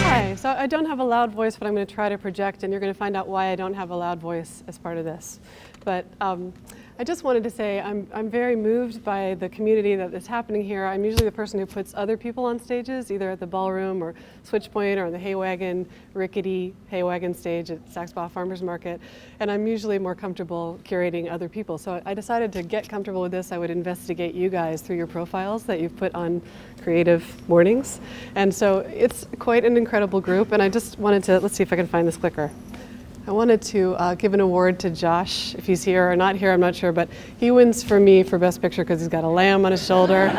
Hi, so I don't have a loud voice, but I'm going to try to project, and you're going to find out why I don't have a loud voice as part of this. But I just wanted to say I'm very moved by the community that is happening here. I'm usually the person who puts other people on stages, either at the ballroom or SwitchPoint or on the Haywagon, rickety Haywagon stage at Saxbaugh Farmers Market. And I'm usually more comfortable curating other people. So I decided to get comfortable with this. I would investigate you guys through your profiles that you've put on Creative Mornings. And so it's quite an incredible group. And I just wanted to, let's see if I can find this clicker. I wanted to give an award to Josh, if he's here or not here, I'm not sure, but he wins for me for Best Picture because he's got a lamb on his shoulder.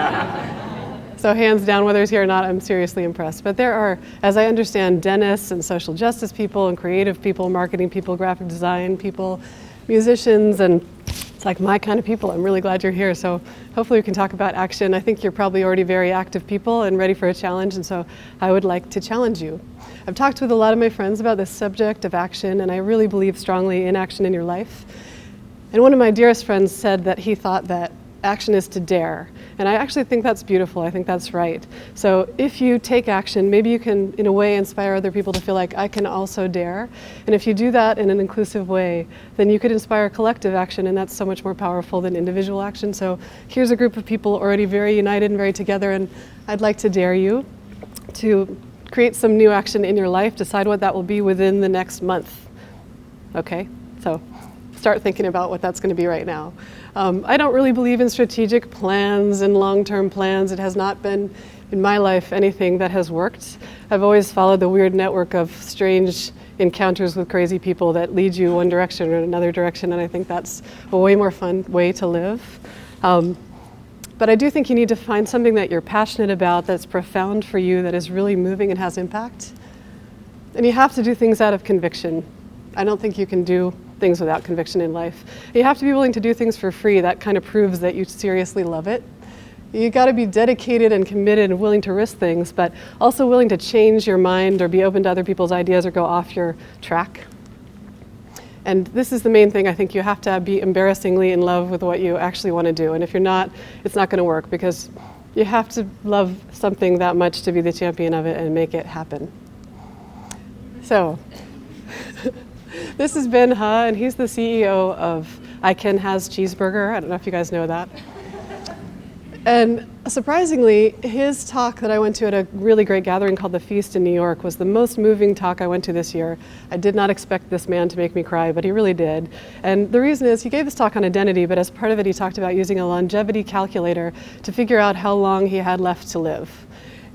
So hands down, whether he's here or not, I'm seriously impressed. But there are, as I understand, dentists and social justice people and creative people, marketing people, graphic design people, musicians, and it's like my kind of people. I'm really glad you're here. So hopefully we can talk about action. I think you're probably already very active people and ready for a challenge, and so I would like to challenge you. I've talked with a lot of my friends about this subject of action, and I really believe strongly in action in your life. And one of my dearest friends said that he thought that action is to dare. And I actually think that's beautiful. I think that's right. So if you take action, maybe you can, in a way, inspire other people to feel like I can also dare. And if you do that in an inclusive way, then you could inspire collective action, and that's so much more powerful than individual action. So here's a group of people already very united and very together, and I'd like to dare you to create some new action in your life. Decide what that will be within the next month. Okay? So start thinking about what that's going to be right now. I don't really believe in strategic plans and long-term plans. It has not been, in my life, anything that has worked. I've always followed the weird network of strange encounters with crazy people that lead you one direction or another direction, and I think that's a way more fun way to live. But I do think you need to find something that you're passionate about, that's profound for you, that is really moving and has impact. And you have to do things out of conviction. I don't think you can do things without conviction in life. You have to be willing to do things for free. That kind of proves that you seriously love it. You got to be dedicated and committed and willing to risk things, but also willing to change your mind or be open to other people's ideas or go off your track. And this is the main thing. I think you have to be embarrassingly in love with what you actually want to do. And if you're not, it's not going to work, because you have to love something that much to be the champion of it and make it happen. So this is Ben Ha, and he's the CEO of I Can Has Cheeseburger. I don't know if you guys know that. And surprisingly, his talk that I went to at a really great gathering called The Feast in New York was the most moving talk I went to this year. I did not expect this man to make me cry, but he really did. And the reason is he gave this talk on identity, but as part of it, he talked about using a longevity calculator to figure out how long he had left to live.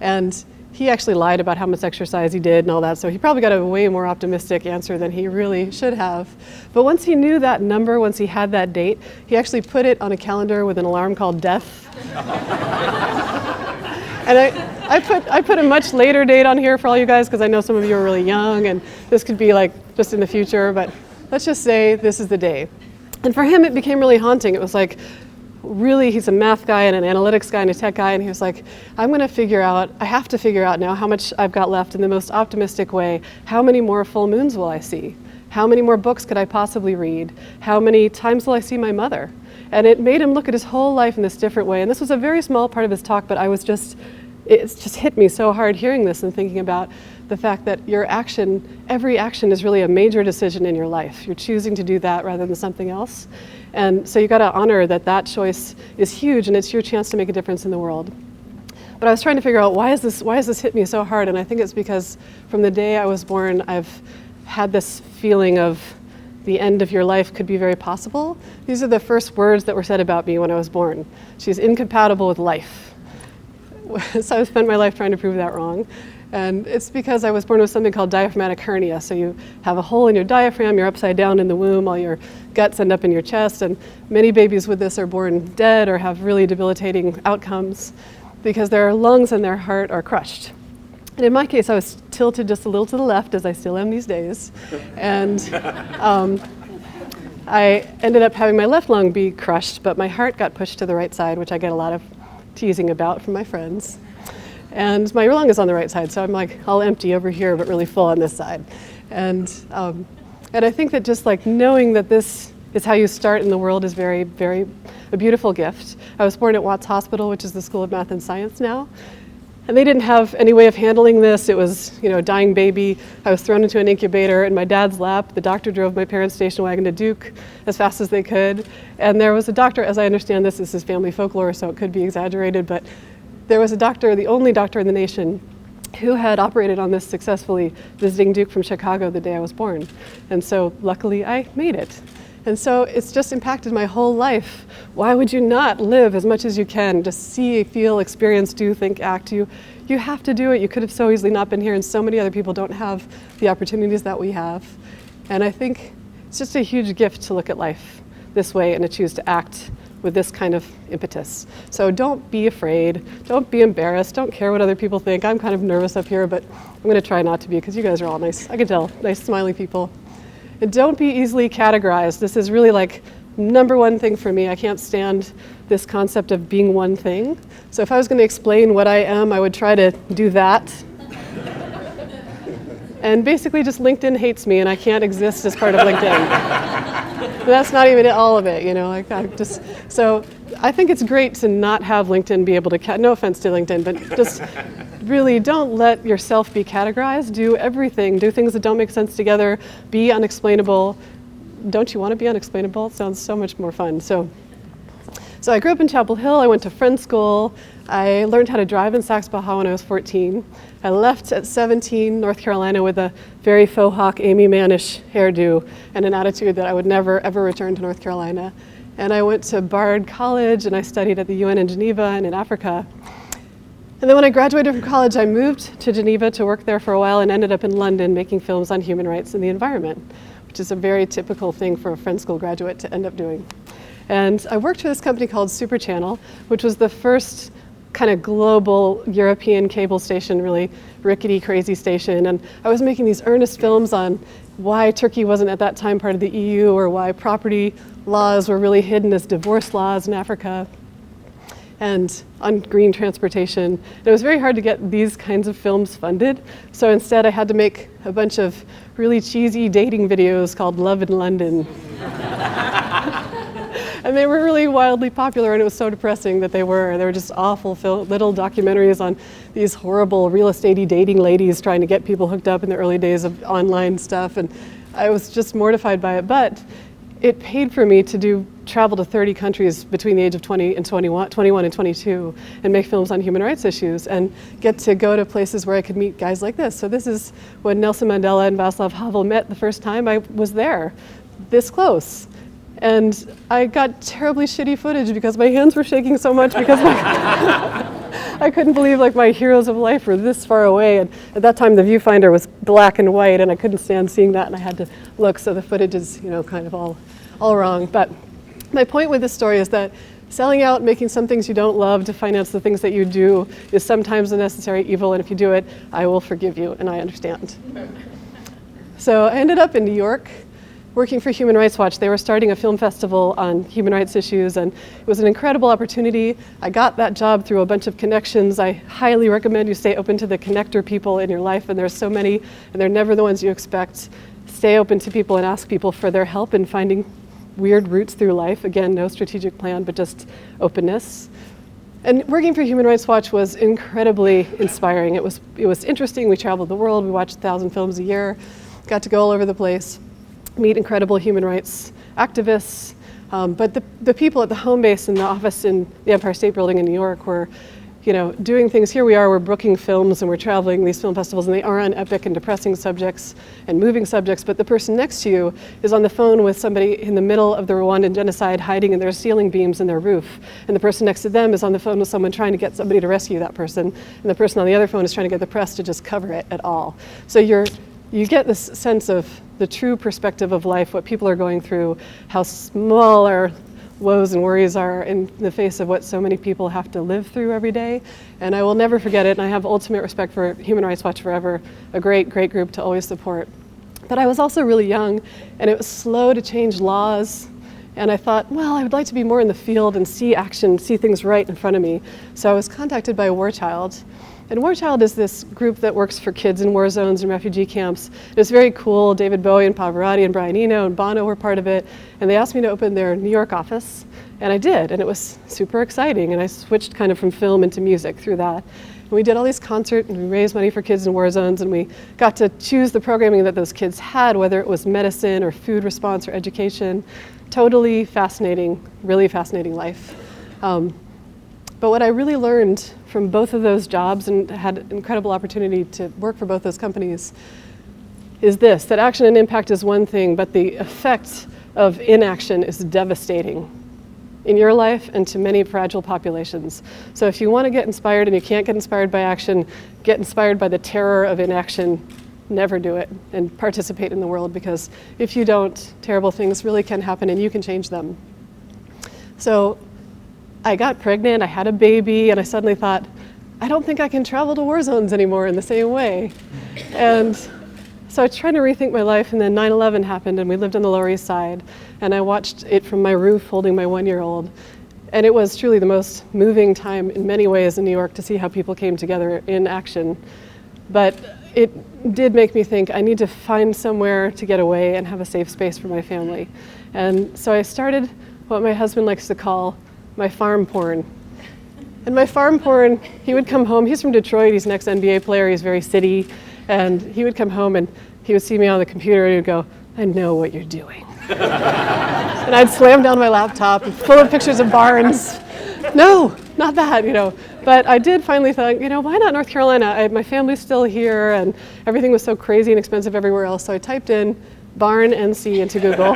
And he actually lied about how much exercise he did and all that, so he probably got a way more optimistic answer than he really should have. But once he knew that number, once he had that date, he actually put it on a calendar with an alarm called death. And I put a much later date on here for all you guys, because I know some of you are really young and this could be like just in the future, but let's just say this is the day. And for him, it became really haunting. It was like, really, he's a math guy and an analytics guy and a tech guy, and he was like, I have to figure out now how much I've got left in the most optimistic way. How many more full moons will I see? How many more books could I possibly read? How many times will I see my mother? And it made him look at his whole life in this different way. And this was a very small part of his talk, but it just hit me so hard hearing this and thinking about the fact that every action is really a major decision in your life. You're choosing to do that rather than something else. And so you got to honor that choice is huge, and it's your chance to make a difference in the world. But I was trying to figure out why has this hit me so hard, and I think it's because from the day I was born, I've had this feeling of the end of your life could be very possible. These are the first words that were said about me when I was born. She's incompatible with life. So I've spent my life trying to prove that wrong. And it's because I was born with something called diaphragmatic hernia. So you have a hole in your diaphragm, you're upside down in the womb, all your guts end up in your chest, and many babies with this are born dead or have really debilitating outcomes because their lungs and their heart are crushed. And in my case, I was tilted just a little to the left, as I still am these days. And I ended up having my left lung be crushed, but my heart got pushed to the right side, which I get a lot of teasing about from my friends. And my lung is on the right side, so I'm like all empty over here, but really full on this side. And I think that just like knowing that this is how you start in the world is very, very a beautiful gift. I was born at Watts Hospital, which is the School of Math and Science now. And they didn't have any way of handling this. It was, a dying baby. I was thrown into an incubator in my dad's lap. The doctor drove my parents' station wagon to Duke as fast as they could. And there was a doctor, as I understand this is family folklore, so it could be exaggerated, but there was a doctor, the only doctor in the nation, who had operated on this successfully, visiting Duke from Chicago the day I was born. And so luckily I made it. And so it's just impacted my whole life. Why would you not live as much as you can? Just see, feel, experience, do, think, act. You have to do it. You could have so easily not been here, and so many other people don't have the opportunities that we have. And I think it's just a huge gift to look at life this way and to choose to act with this kind of impetus. So don't be afraid, don't be embarrassed, don't care what other people think. I'm kind of nervous up here, but I'm gonna try not to be, because you guys are all nice, I can tell, nice smiley people. And don't be easily categorized. This is really like number one thing for me. I can't stand this concept of being one thing. So if I was gonna explain what I am, I would try to do that. And basically just LinkedIn hates me and I can't exist as part of LinkedIn. But that's not even all of it, so I think it's great to not have LinkedIn be able to, no offense to LinkedIn, but just really don't let yourself be categorized. Do everything, do things that don't make sense together, be unexplainable. Don't you want to be unexplainable? It sounds so much more fun. So I grew up in Chapel Hill. I went to Friend School. I learned how to drive in Sax Baja when I was 14. I left at 17 North Carolina with a very faux hawk Amy Mannish hairdo and an attitude that I would never ever return to North Carolina. And I went to Bard College and I studied at the UN in Geneva and in Africa. And then when I graduated from college, I moved to Geneva to work there for a while and ended up in London making films on human rights and the environment, which is a very typical thing for a Friend School graduate to end up doing. And I worked for this company called Super Channel, which was the first kind of global European cable station, really rickety, crazy station. And I was making these earnest films on why Turkey wasn't at that time part of the EU, or why property laws were really hidden as divorce laws in Africa, and on green transportation. And it was very hard to get these kinds of films funded. So instead I had to make a bunch of really cheesy dating videos called Love in London. And they were really wildly popular, and it was so depressing that they were just awful little documentaries on these horrible real estate-y dating ladies trying to get people hooked up in the early days of online stuff. And I was just mortified by it. But it paid for me to travel to 30 countries between the age of 21 and 22 and make films on human rights issues and get to go to places where I could meet guys like this. So this is when Nelson Mandela and Václav Havel met the first time I was there, this close. And I got terribly shitty footage because my hands were shaking so much because I couldn't believe my heroes of life were this far away. And at that time the viewfinder was black and white and I couldn't stand seeing that and I had to look, so the footage is kind of all wrong. But my point with this story is that selling out, making some things you don't love to finance the things that you do is sometimes a necessary evil, and if you do it, I will forgive you, and I understand. So I ended up in New York working for Human Rights Watch. They were starting a film festival on human rights issues, and it was an incredible opportunity. I got that job through a bunch of connections. I highly recommend you stay open to the connector people in your life, and there's so many, and they're never the ones you expect. Stay open to people and ask people for their help in finding weird routes through life. Again, no strategic plan, but just openness. And working for Human Rights Watch was incredibly inspiring. It was interesting. We traveled the world. We watched 1,000 films a year, got to go all over the place, meet incredible human rights activists. But the people at the home base in the office in the Empire State Building in New York were doing things. Here we are, we're booking films and we're traveling these film festivals, and they are on epic and depressing subjects and moving subjects, but the person next to you is on the phone with somebody in the middle of the Rwandan genocide hiding in their ceiling beams in their roof, and the person next to them is on the phone with someone trying to get somebody to rescue that person, and the person on the other phone is trying to get the press to just cover it at all. So you get this sense of the true perspective of life, what people are going through, how small our woes and worries are in the face of what so many people have to live through every day. And I will never forget it, and I have ultimate respect for Human Rights Watch forever, a great, great group to always support. But I was also really young, and it was slow to change laws, and I thought, well, I would like to be more in the field and see action, see things right in front of me. So I was contacted by War Child. And War Child is this group that works for kids in war zones and refugee camps. It's very cool. David Bowie and Pavarotti and Brian Eno and Bono were part of it. And they asked me to open their New York office And I did, and it was super exciting, and I switched kind of from film into music through that. And we did all these concerts, and we raised money for kids in war zones, and we got to choose the programming that those kids had, whether it was medicine or food response or education. Totally fascinating, really fascinating life. But what I really learned from both of those jobs, and had an incredible opportunity to work for both those companies, is this, that action and impact is one thing, but the effect of inaction is devastating in your life and to many fragile populations. So if you want to get inspired and you can't get inspired by action, get inspired by the terror of inaction. Never do it, and participate in the world, because if you don't, terrible things really can happen and you can change them. So I got pregnant, I had a baby, and I suddenly thought, I don't think I can travel to war zones anymore in the same way. And so I tried to rethink my life, and then 9/11 happened, and we lived on the Lower East Side, and I watched it from my roof holding my 1-year-old. And it was truly the most moving time in many ways in New York to see how people came together in action. But it did make me think I need to find somewhere to get away and have a safe space for my family. And so I started what my husband likes to call my farm porn. And my farm porn, he would come home, he's from Detroit, he's an ex-NBA player, he's very city, and he would come home and he would see me on the computer and he would go, I know what you're doing. And I'd slam down my laptop full of pictures of barns. No, not that, But I did finally think, why not North Carolina? My family's still here, and everything was so crazy and expensive everywhere else. So I typed in barn NC into Google.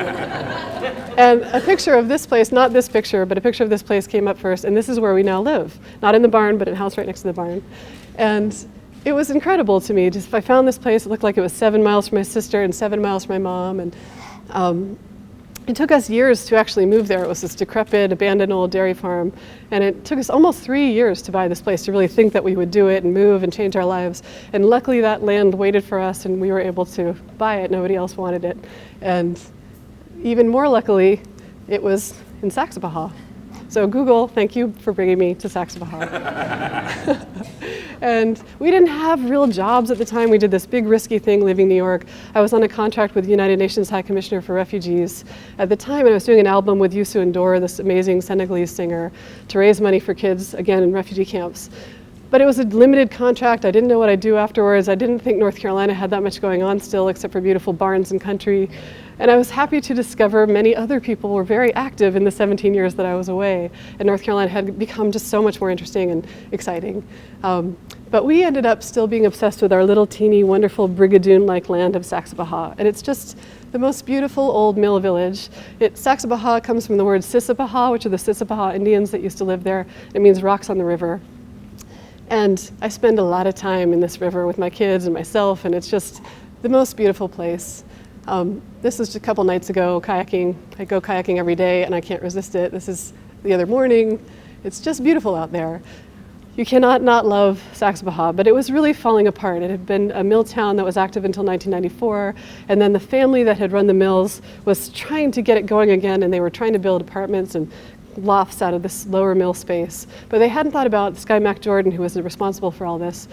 And a picture of this place, not this picture, but a picture of this place came up first. And this is where we now live. Not in the barn, but in a house right next to the barn. And it was incredible to me. Just, I found this place, it looked like it was 7 miles from my sister and 7 miles from my mom. And it took us years to actually move there. It was this decrepit, abandoned old dairy farm. And it took us almost 3 years to buy this place, to really think that we would do it and move and change our lives. And luckily that land waited for us and we were able to buy it. Nobody else wanted it. And even more luckily, it was in Saxe-Baja. So Google, thank you for bringing me to Saxe-Baja. And we didn't have real jobs at the time. We did this big risky thing leaving New York. I was on a contract with the United Nations High Commissioner for Refugees at the time, and I was doing an album with Youssou N'Dour, this amazing Senegalese singer, to raise money for kids, again, in refugee camps. But it was a limited contract. I didn't know what I'd do afterwards. I didn't think North Carolina had that much going on still, except for beautiful barns and country. And I was happy to discover many other people were very active in the 17 years that I was away. And North Carolina had become just so much more interesting and exciting. But we ended up still being obsessed with our little teeny, wonderful Brigadoon-like land of Saxe-Baja. And it's just the most beautiful old mill village. Saxe-Baja comes from the word Sissebaha, which are the Sissebaha Indians that used to live there. It means rocks on the river. And I spend a lot of time in this river with my kids and myself, and it's just the most beautiful place. This was just a couple nights ago, kayaking. I go kayaking every day, and I can't resist it. This is the other morning. It's just beautiful out there. You cannot not love Saxe-Baja, but it was really falling apart. It had been a mill town that was active until 1994, and then the family that had run the mills was trying to get it going again, and they were trying to build apartments and lofts out of this lower mill space. But they hadn't thought about, this guy Mac Jordan, who was responsible for all this,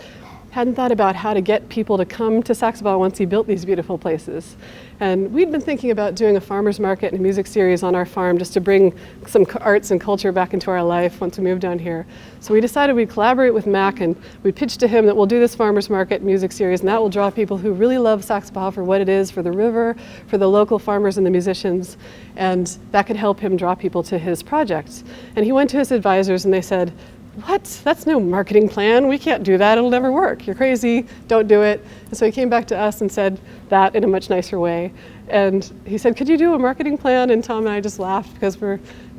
hadn't thought about how to get people to come to Saxe-Baja once he built these beautiful places. And we'd been thinking about doing a farmer's market and a music series on our farm just to bring some arts and culture back into our life once we moved down here. So we decided we'd collaborate with Mac, and we pitched to him that we'll do this farmer's market music series, and that will draw people who really love Saxe-Baja for what it is, for the river, for the local farmers and the musicians, and that could help him draw people to his project. And he went to his advisors and they said, what? That's no marketing plan. We can't do that. It'll never work. You're crazy. Don't do it. And so he came back to us and said that in a much nicer way. And he said, could you do a marketing plan? And Tom and I just laughed because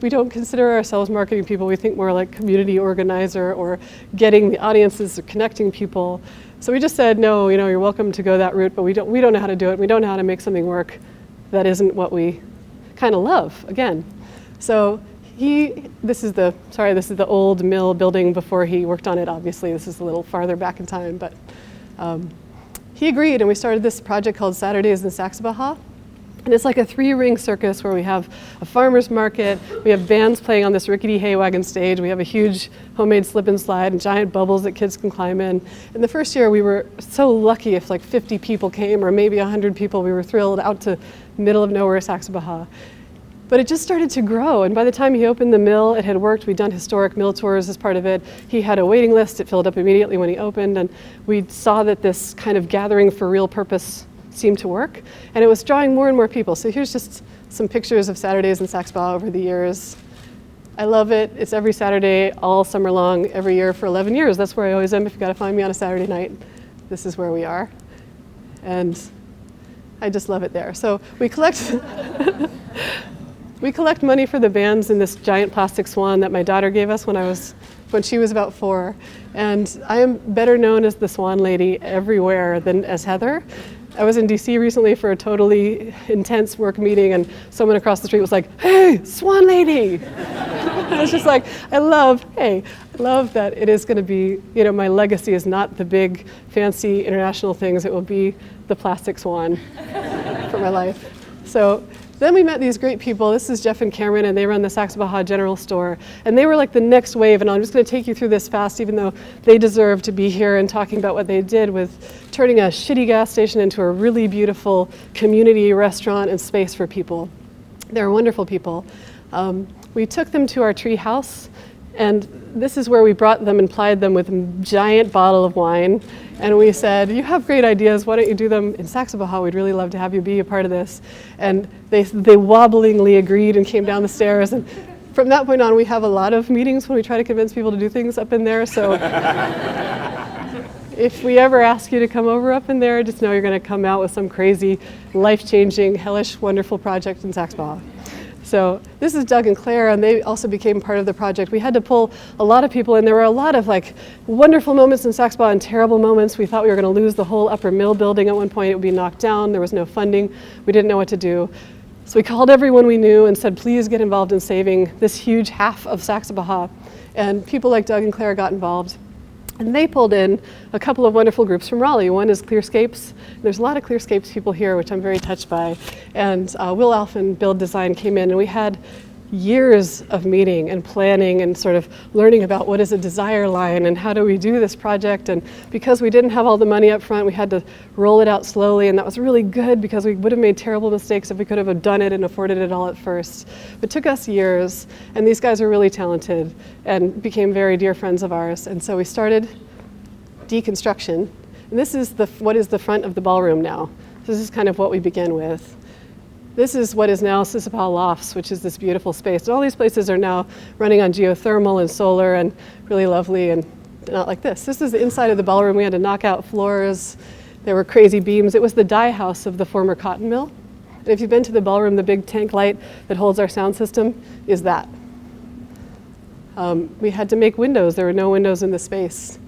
we don't consider ourselves marketing people. We think more like community organizer or getting the audiences or connecting people. So we just said, no, you're welcome to go that route, but we don't know how to do it. We don't know how to make something work that isn't what we kind of love, again. So this is the old mill building before he worked on it, obviously. This is a little farther back in time, but he agreed, and we started this project called Saturdays in Saxe-Baja. And it's like a 3-ring circus where we have a farmer's market, we have bands playing on this rickety hay wagon stage, we have a huge homemade slip and slide and giant bubbles that kids can climb in. And the first year we were so lucky if like 50 people came or maybe 100 people. We were thrilled, out to middle of nowhere Saxe-Baja. But it just started to grow, and by the time he opened the mill, it had worked. We'd done historic mill tours as part of it. He had a waiting list. It filled up immediately when he opened, and we saw that this kind of gathering for real purpose seemed to work, and it was drawing more and more people. So here's just some pictures of Saturdays in Saxe-Baja over the years. I love it. It's every Saturday, all summer long, every year for 11 years. That's where I always am. If you've got to find me on a Saturday night, this is where we are. And I just love it there. So we collect we collect money for the bands in this giant plastic swan that my daughter gave us when she was about 4. And I am better known as the Swan Lady everywhere than as Heather. I was in DC recently for a totally intense work meeting, and someone across the street was like, "Hey, Swan Lady!" I was just like, I love that it is going to be, my legacy is not the big, fancy international things. It will be the plastic swan for my life. So then we met these great people. This is Jeff and Cameron, and they run the Saxe-Baja General Store. And they were like the next wave, and I'm just going to take you through this fast, even though they deserve to be here and talking about what they did with turning a shitty gas station into a really beautiful community restaurant and space for people. They're wonderful people. We took them to our tree house, and this is where we brought them and plied them with a giant bottle of wine. And we said, "You have great ideas, why don't you do them in Saxe-Baja? We'd really love to have you be a part of this." And they wobblingly agreed and came down the stairs. And from that point on, we have a lot of meetings when we try to convince people to do things up in there. So if we ever ask you to come over up in there, just know you're going to come out with some crazy, life-changing, hellish, wonderful project in Saxe-Baja. So this is Doug and Claire, and they also became part of the project. We had to pull a lot of people in. There were a lot of wonderful moments in Saxe-Baja and terrible moments. We thought we were going to lose the whole upper mill building at one point. It would be knocked down. There was no funding. We didn't know what to do. So we called everyone we knew and said, please get involved in saving this huge half of Saxe-Baja. And people like Doug and Claire got involved. And they pulled in a couple of wonderful groups from Raleigh. One is Clearscapes. There's a lot of Clearscapes people here, which I'm very touched by. And Will Alphen, Build Design, came in, and we had years of meeting and planning and sort of learning about what is a desire line and how do we do this project. And because we didn't have all the money up front, we had to roll it out slowly, and that was really good because we would have made terrible mistakes if we could have done it and afforded it all at first. But it took us years, and these guys are really talented and became very dear friends of ours. And so we started deconstruction. And this is what is the front of the ballroom now. So this is kind of what we began with. This is what is now Saxe-Baja Lofts, which is this beautiful space. And all these places are now running on geothermal and solar and really lovely, and not like this. This is the inside of the ballroom. We had to knock out floors. There were crazy beams. It was the dye house of the former cotton mill. And if you've been to the ballroom, the big tank light that holds our sound system is that. We had to make windows. There were no windows in the space.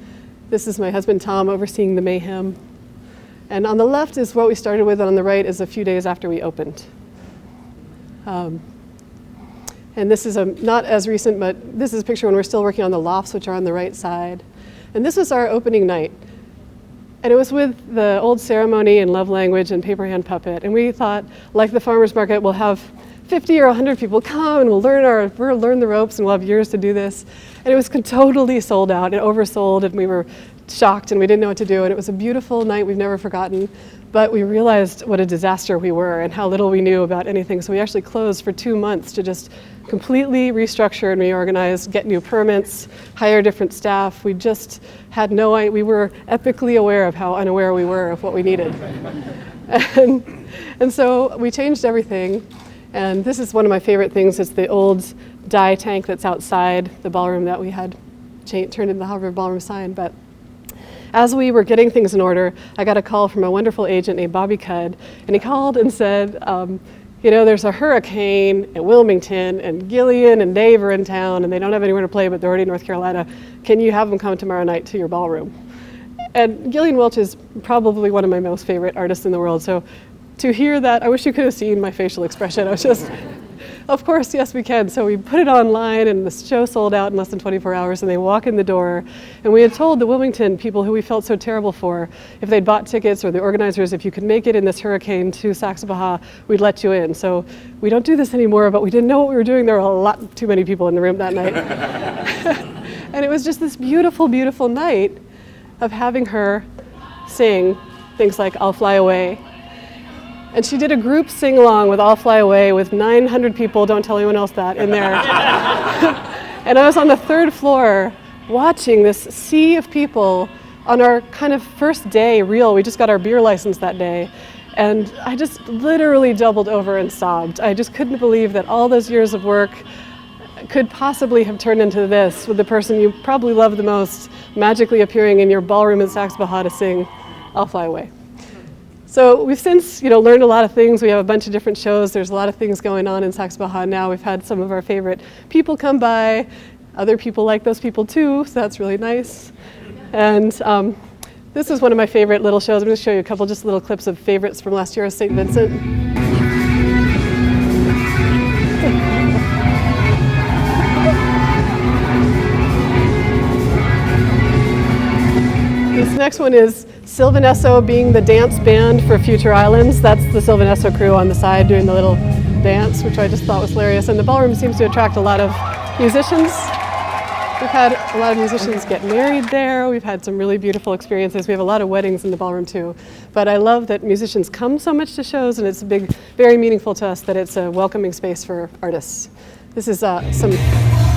This is my husband, Tom, overseeing the mayhem. And on the left is what we started with, and on the right is a few days after we opened. And this is not as recent, but this is a picture when we're still working on the lofts, which are on the right side. And this was our opening night. And it was with the old ceremony and love language and paper hand puppet. And we thought, like the farmer's market, we'll have 50 or 100 people come and we'll learn the ropes and we'll have years to do this. And it was totally sold out and oversold, and we were shocked and we didn't know what to do. And it was a beautiful night we've never forgotten. But we realized what a disaster we were and how little we knew about anything. So we actually closed for 2 months to just completely restructure and reorganize, get new permits, hire different staff. We just had no idea. We were epically aware of how unaware we were of what we needed. And so we changed everything. And this is one of my favorite things. It's the old dye tank that's outside the ballroom that we had turned into the Harvard Ballroom sign. But as we were getting things in order, I got a call from a wonderful agent named Bobby Cudd, and he called and said, there's a hurricane at Wilmington, and Gillian and Dave are in town, and they don't have anywhere to play, but they're already in North Carolina. Can you have them come tomorrow night to your ballroom? And Gillian Welch is probably one of my most favorite artists in the world, so to hear that, I wish you could have seen my facial expression. I was just, of course, yes, we can. So we put it online, and the show sold out in less than 24 hours, and they walk in the door. And we had told the Wilmington people who we felt so terrible for, if they'd bought tickets, or the organizers, if you could make it in this hurricane to Saxe-Baja, we'd let you in. So we don't do this anymore, but we didn't know what we were doing. There were a lot too many people in the room that night. And it was just this beautiful, beautiful night of having her sing things like I'll Fly Away. And she did a group sing-along with I'll Fly Away with 900 people, don't tell anyone else that, in there. And I was on the 3rd floor watching this sea of people on our kind of first day real. We just got our beer license that day. And I just literally doubled over and sobbed. I just couldn't believe that all those years of work could possibly have turned into this, with the person you probably love the most magically appearing in your ballroom in Saxe Baja to sing I'll Fly Away. So we've since learned a lot of things. We have a bunch of different shows. There's a lot of things going on in Saxe Baja now. We've had some of our favorite people come by. Other people like those people too, so that's really nice. And this is one of my favorite little shows. I'm going to show you a couple just little clips of favorites from last year of St. Vincent. This next one is Sylvanesso being the dance band for Future Islands. That's the Sylvanesso crew on the side doing the little dance, which I just thought was hilarious. And the ballroom seems to attract a lot of musicians. We've had a lot of musicians get married there. We've had some really beautiful experiences. We have a lot of weddings in the ballroom too. But I love that musicians come so much to shows, and it's very meaningful to us that it's a welcoming space for artists. This is some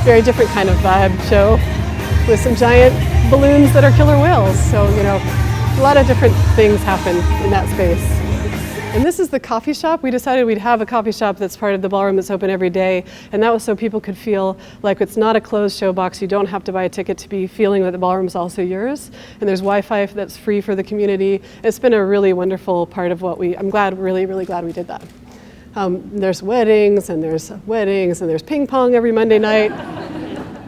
very different kind of vibe show with some giant balloons that are killer whales. So, a lot of different things happen in that space. And this is the coffee shop. We decided we'd have a coffee shop that's part of the ballroom that's open every day. And that was so people could feel like it's not a closed show box. You don't have to buy a ticket to be feeling that the ballroom is also yours. And there's Wi-Fi that's free for the community. It's been a really wonderful part of I'm really, really glad we did that. There's weddings, and there's ping pong every Monday night.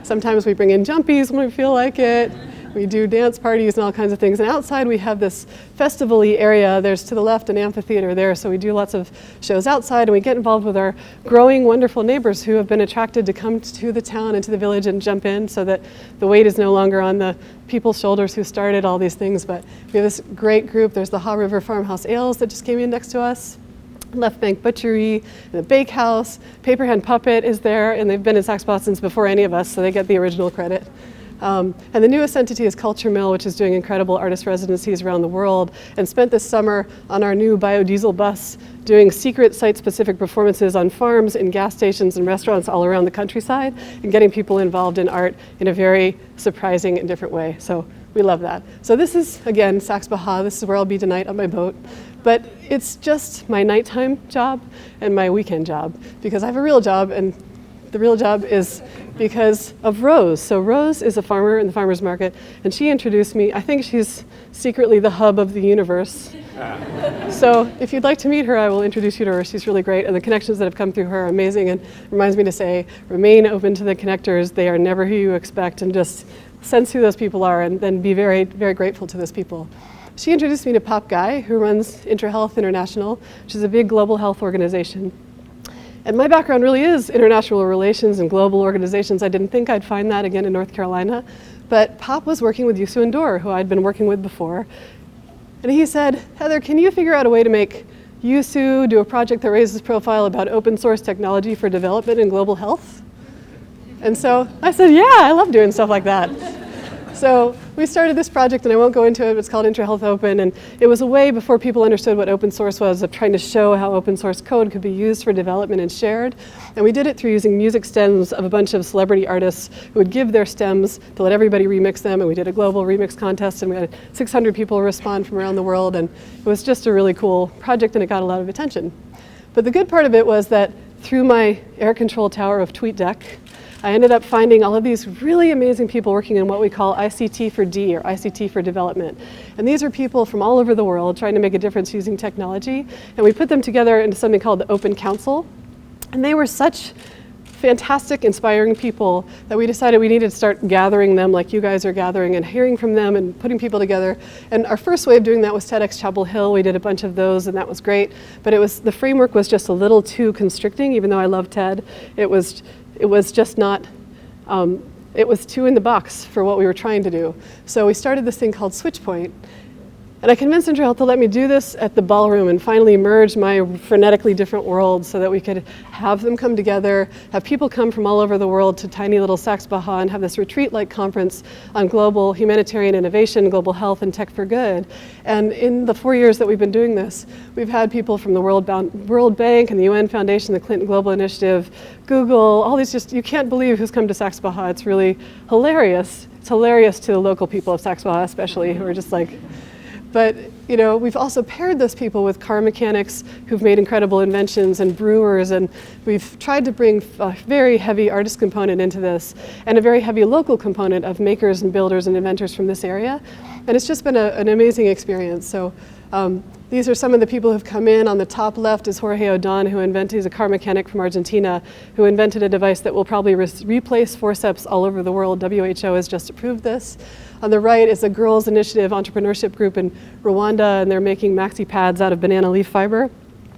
Sometimes we bring in jumpies when we feel like it. We do dance parties and all kinds of things. And outside we have this festival-y area. There's to the left an amphitheater there, so we do lots of shows outside, and we get involved with our growing, wonderful neighbors who have been attracted to come to the town and to the village and jump in, so that the weight is no longer on the people's shoulders who started all these things. But we have this great group. There's the Haw River Farmhouse Ales that just came in next to us. Left Bank Butchery, the Bakehouse, Paperhand Puppet is there, and they've been in Saxe Baja since before any of us, so they get the original credit. And the newest entity is Culture Mill, which is doing incredible artist residencies around the world, and spent this summer on our new biodiesel bus doing secret site-specific performances on farms, in gas stations, and restaurants all around the countryside, and getting people involved in art in a very surprising and different way. So we love that. So this is, again, Saxe Baja. This is where I'll be tonight on my boat. But it's just my nighttime job and my weekend job, because I have a real job, and the real job is because of Rose. So Rose is a farmer in the farmer's market, and she introduced me. I think she's secretly the hub of the universe. So if you'd like to meet her, I will introduce you to her. She's really great, and the connections that have come through her are amazing, and reminds me to say, remain open to the connectors. They are never who you expect, and just sense who those people are, and then be very, very grateful to those people. She introduced me to Pop Guy, who runs IntraHealth International, which is a big global health organization. And my background really is international relations and global organizations. I didn't think I'd find that again in North Carolina. But Pop was working with Yusu Ndor, who I'd been working with before. And he said, Heather, can you figure out a way to make Yusu do a project that raises profile about open source technology for development in global health? And so I said, yeah, I love doing stuff like that. So we started this project, and I won't go into it, but it's called IntraHealth Open, and it was a way before people understood what open source was of trying to show how open source code could be used for development and shared. And we did it through using music stems of a bunch of celebrity artists who would give their stems to let everybody remix them, and we did a global remix contest, and we had 600 people respond from around the world, and it was just a really cool project, and it got a lot of attention. But the good part of it was that through my air control tower of TweetDeck, I ended up finding all of these really amazing people working in what we call ICT for D, or ICT for development. And these are people from all over the world trying to make a difference using technology. And we put them together into something called the Open Council. And they were such fantastic, inspiring people that we decided we needed to start gathering them like you guys are gathering, and hearing from them and putting people together. And our first way of doing that was TEDx Chapel Hill. We did a bunch of those, and that was great. But the framework was just a little too constricting, even though I love TED. It was just not, it was too in the box for what we were trying to do. So we started this thing called SwitchPoint. And I convinced Andrea to let me do this at the ballroom and finally merge my frenetically different worlds so that we could have them come together, have people come from all over the world to tiny little Sachs-Baja and have this retreat-like conference on global humanitarian innovation, global health, and tech for good. And in the 4 years that we've been doing this, we've had people from the World Bank and the UN Foundation, the Clinton Global Initiative, Google, all these you can't believe who's come to Sachs-Baja. It's really hilarious. It's hilarious to the local people of Sachs-Baja especially, who are just like, but we've also paired those people with car mechanics who've made incredible inventions and brewers, and we've tried to bring a very heavy artist component into this and a very heavy local component of makers and builders and inventors from this area. And it's just been an amazing experience. So these are some of the people who've come in. On the top left is Jorge Odon, he's a car mechanic from Argentina, who invented a device that will probably replace forceps all over the world. WHO has just approved this. On the right is a Girls Initiative entrepreneurship group in Rwanda, and they're making maxi pads out of banana leaf fiber.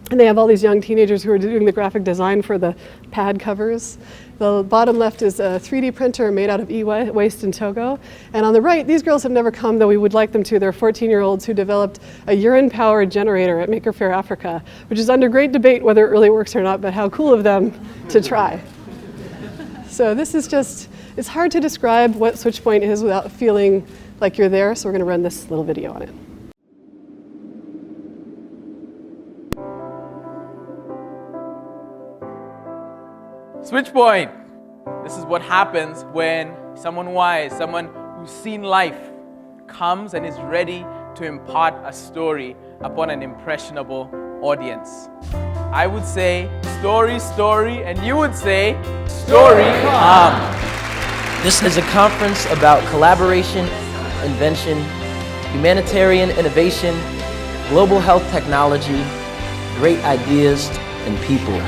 And they have all these young teenagers who are doing the graphic design for the pad covers. The bottom left is a 3D printer made out of e-waste in Togo. And on the right, these girls have never come, though we would like them to. They're 14-year-olds who developed a urine-powered generator at Maker Faire Africa, which is under great debate whether it really works or not, but how cool of them to try. So this is just, it's hard to describe what SwitchPoint is without feeling like you're there, so we're going to run this little video on it. SwitchPoint. This is what happens when someone wise, someone who's seen life, comes and is ready to impart a story upon an impressionable audience. I would say story, story, and you would say story, come. This is a conference about collaboration, invention, humanitarian innovation, global health technology, great ideas, and people.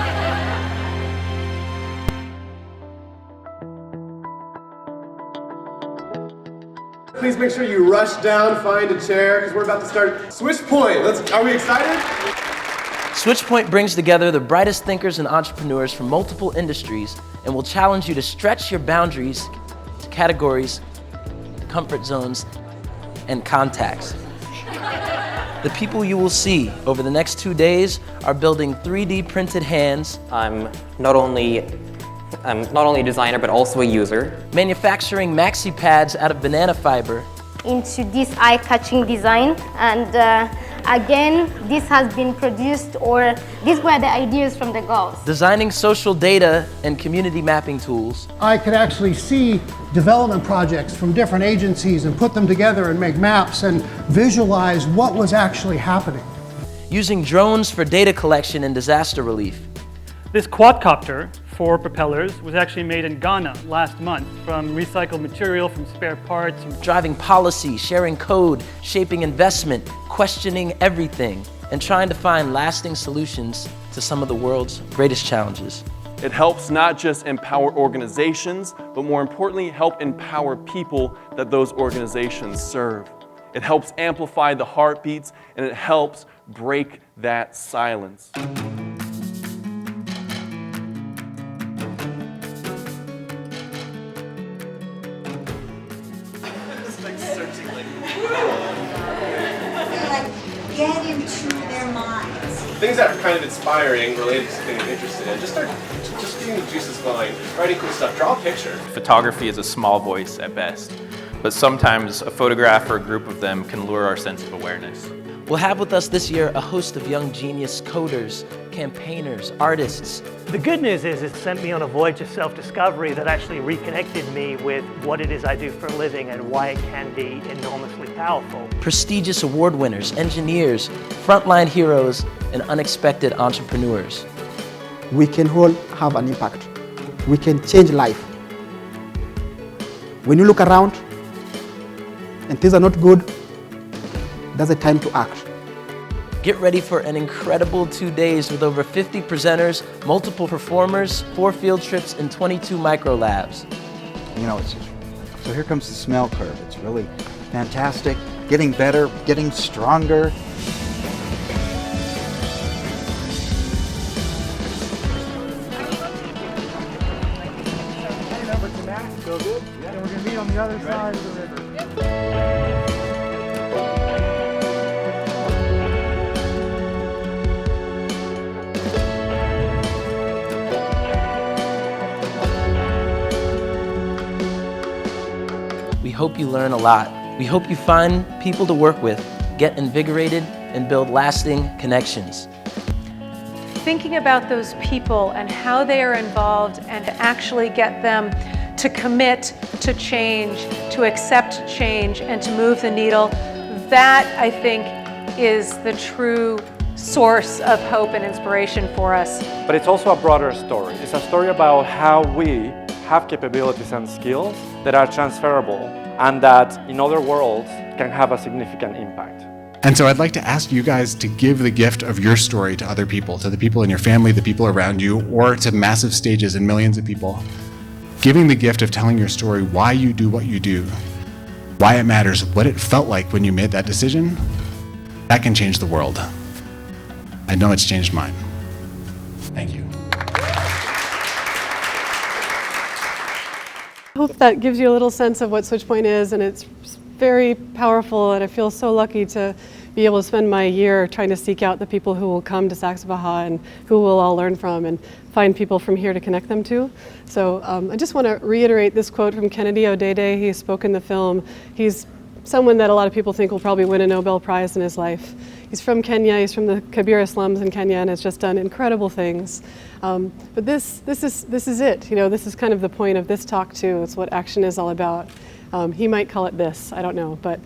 Please make sure you rush down, find a chair, because we're about to start SwitchPoint. Are we excited? SwitchPoint brings together the brightest thinkers and entrepreneurs from multiple industries and will challenge you to stretch your boundaries to categories, comfort zones, and contacts. The people you will see over the next 2 days are building 3D printed hands. I'm not only a designer, but also a user. Manufacturing maxi pads out of banana fiber. Into this eye-catching design, and again, this has been produced, or these were the ideas from the girls. Designing social data and community mapping tools. I could actually see development projects from different agencies and put them together and make maps and visualize what was actually happening. Using drones for data collection and disaster relief. This quadcopter for propellers was actually made in Ghana last month from recycled material, from spare parts. Driving policy, sharing code, shaping investment, questioning everything, and trying to find lasting solutions to some of the world's greatest challenges. It helps not just empower organizations, but more importantly, help empower people that those organizations serve. It helps amplify the heartbeats, and it helps break that silence. Get into their minds. Things that are kind of inspiring, related to something you're interested in. Just getting the juices flowing, writing cool stuff. Draw a picture. Photography is a small voice at best, but sometimes a photograph or a group of them can lure our sense of awareness. We'll have with us this year a host of young genius coders, campaigners, artists. The good news is it sent me on a voyage of self-discovery that actually reconnected me with what it is I do for a living and why it can be enormously powerful. Prestigious award winners, engineers, frontline heroes, and unexpected entrepreneurs. We can all have an impact. We can change life. When you look around and things are not good, that's the time to act. Get ready for an incredible 2 days with over 50 presenters, multiple performers, 4 field trips, and 22 micro labs. So here comes the smell curve. It's really fantastic, getting better, getting stronger. Heading over to Matt. Go good. And we're going to meet on the other side of the river. hope you learn a lot. We hope you find people to work with, get invigorated, and build lasting connections. Thinking about those people and how they are involved and to actually get them to commit to change, to accept change, and to move the needle, that, I think, is the true source of hope and inspiration for us. But it's also a broader story. It's a story about how we have capabilities and skills that are transferable and that in other worlds can have a significant impact. And so I'd like to ask you guys to give the gift of your story to other people, to the people in your family, the people around you, or to massive stages and millions of people. Giving the gift of telling your story, why you do what you do, why it matters, what it felt like when you made that decision, that can change the world. I know it's changed mine. Thank you. I hope that gives you a little sense of what SwitchPoint is, and it's very powerful, and I feel so lucky to be able to spend my year trying to seek out the people who will come to Saxe Baja and who we'll all learn from and find people from here to connect them to. So I just want to reiterate this quote from Kennedy Odede. He spoke in the film. He's someone that a lot of people think will probably win a Nobel Prize in his life. He's from Kenya, he's from the Kibera slums in Kenya, and has just done incredible things. But this is it. You know, this is kind of the point of this talk too. It's what action is all about. He might call it this, I don't know, but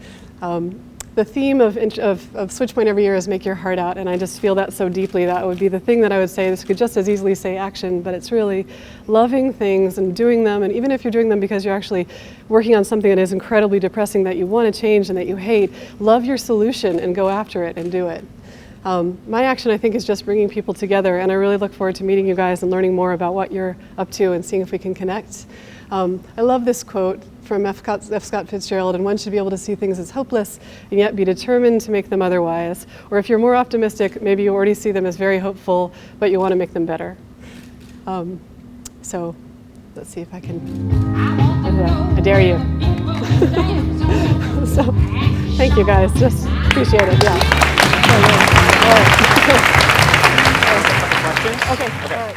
the theme of SwitchPoint every year is make your heart out, and I just feel that so deeply. That would be the thing that I would say. This could just as easily say action, but it's really loving things and doing them, and even if you're doing them because you're actually working on something that is incredibly depressing that you want to change and that you hate, love your solution and go after it and do it. My action, I think, is just bringing people together, and I really look forward to meeting you guys and learning more about what you're up to and seeing if we can connect. I love this quote from F. Scott Fitzgerald, and one should be able to see things as hopeless and yet be determined to make them otherwise. Or if you're more optimistic, maybe you already see them as very hopeful, but you want to make them better. So let's see if I can, I dare you. So thank you guys, just appreciate it, yeah. All right. Questions? Okay, all right.